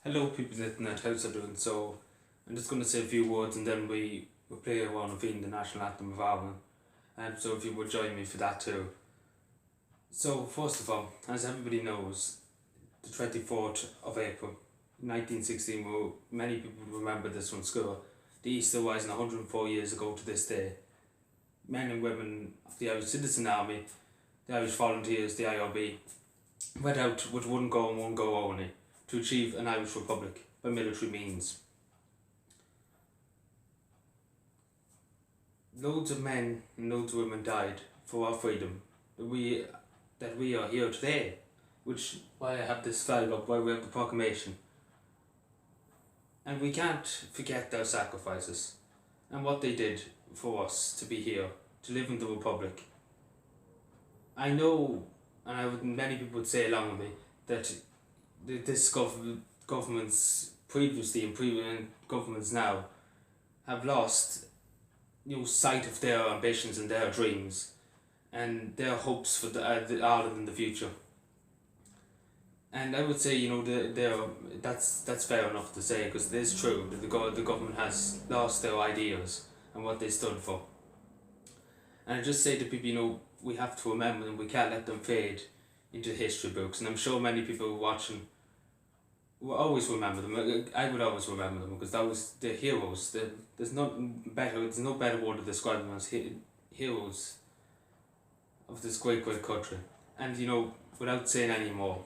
Hello, people sitting at house are doing. So, I'm just going to say a few words and then we play one of the national anthem of Ireland. So, if you would join me for that too. So, first of all, as everybody knows, the 24th of April 1916, many people remember this from school, the Easter Rising 104 years ago to this day. Men and women of the Irish Citizen Army, the Irish Volunteers, the IRB, went out with one goal and one goal only, to achieve an Irish Republic by military means. Loads of men and loads of women died for our freedom, that we are here today, which why I have this flag up, why we have the proclamation. And we can't forget their sacrifices and what they did for us to be here, to live in the Republic. I know, and many people would say along with me, that this governments previously and previous governments now have lost sight of their ambitions and their dreams and their hopes for the Ireland in the future. And I would say that's fair enough to say, because it is true that the government has lost their ideas and what they stood for. And I just say to people, we have to remember them. We can't let them fade into history books. And I'm sure many people watching will always remember them. I would always remember them because that was the heroes. There's no better word to describe them as heroes of this great country. And without saying any more,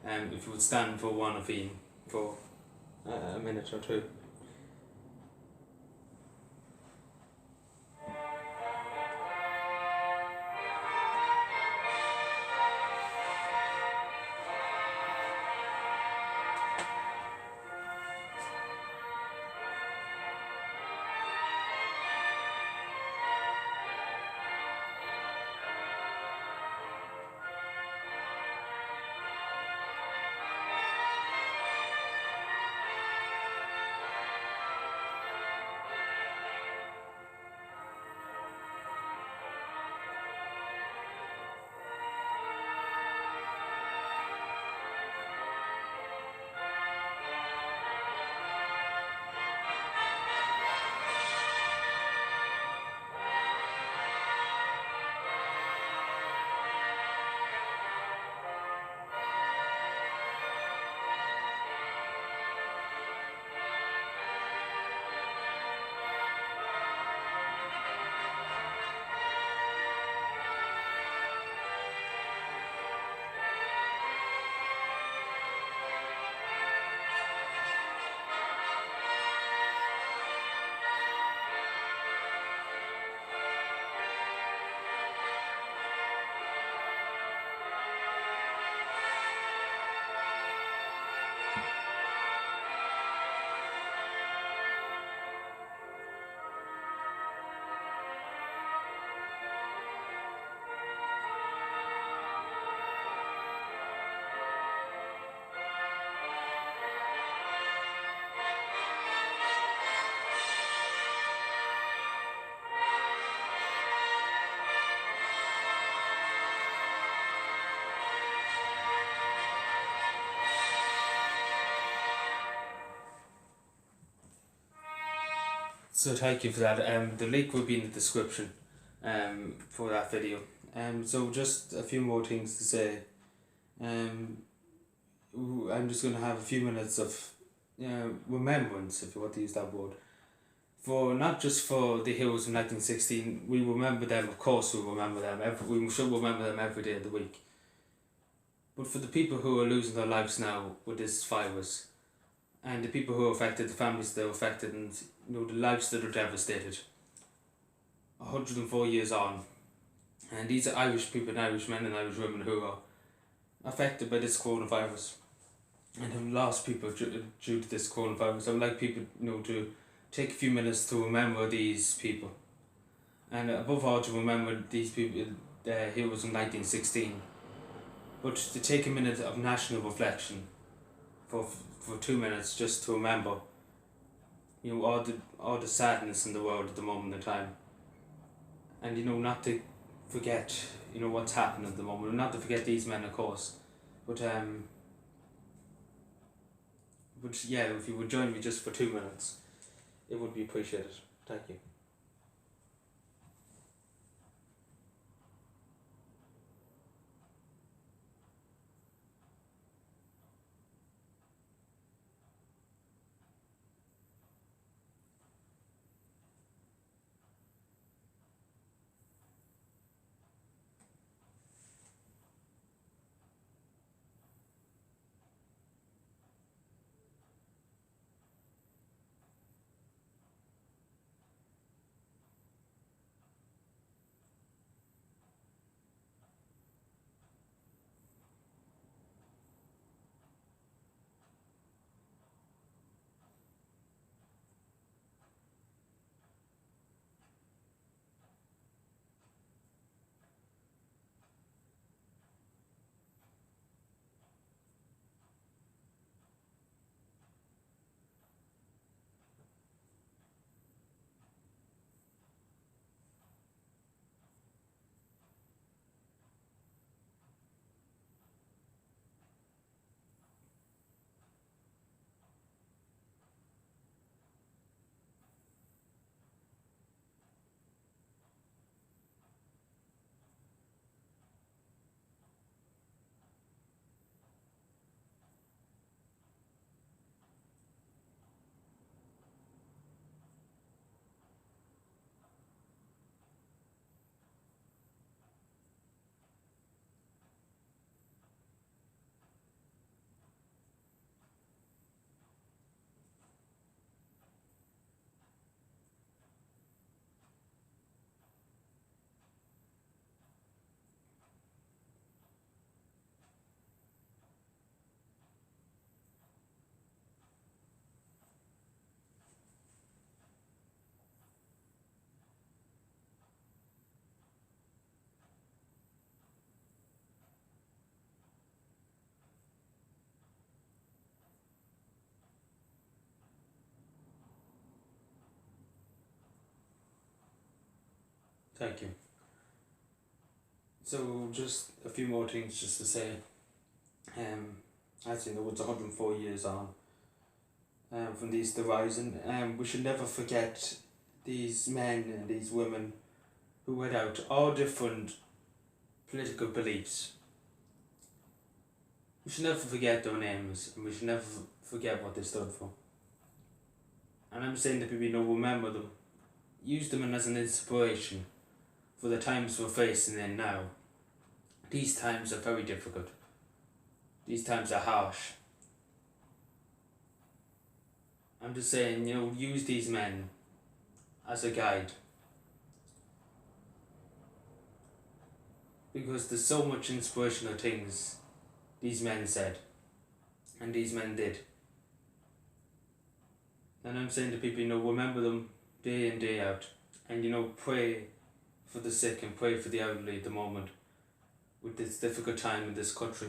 if you would stand for one of them for a minute or two. So thank you for that. The link will be in the description for that video. So just a few more things to say. I'm just going to have a few minutes of remembrance, if you want to use that word, for not just for the heroes of 1916. We remember them, of course. We remember them. We should remember them every day of the week. But for the people who are losing their lives now with this virus, and the people who are affected, the families that are affected, and the lives that are devastated. 104 years on, and these are Irish people, and Irish men and Irish women who are affected by this coronavirus and have lost people due to this coronavirus. I would like people to take a few minutes to remember these people, and above all to remember these people, the heroes in 1916, but to take a minute of national reflection for 2 minutes, just to remember all the sadness in the world at the moment in time, and not to forget what's happening at the moment, not to forget these men, of course, but But yeah, if you would join me just for 2 minutes, it would be appreciated. Thank you. Thank you. So just a few more things just to say. As you know, it's 104 years on from the Easter Rising. We should never forget these men and these women who had out all different political beliefs. We should never forget their names, and we should never forget what they stood for. And I'm saying that people remember them, use them as an inspiration for the times we're facing in now. These times are very difficult. These times are harsh. I'm just saying, use these men as a guide. Because there's so much inspirational things these men said and these men did. And I'm saying to people, remember them day in, day out. And, pray for the sick and pray for the elderly at the moment with this difficult time in this country.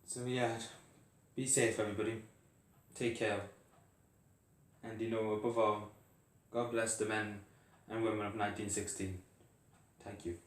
So yeah, be safe everybody. Take care. And above all, God bless the men and women of 1916. Thank you.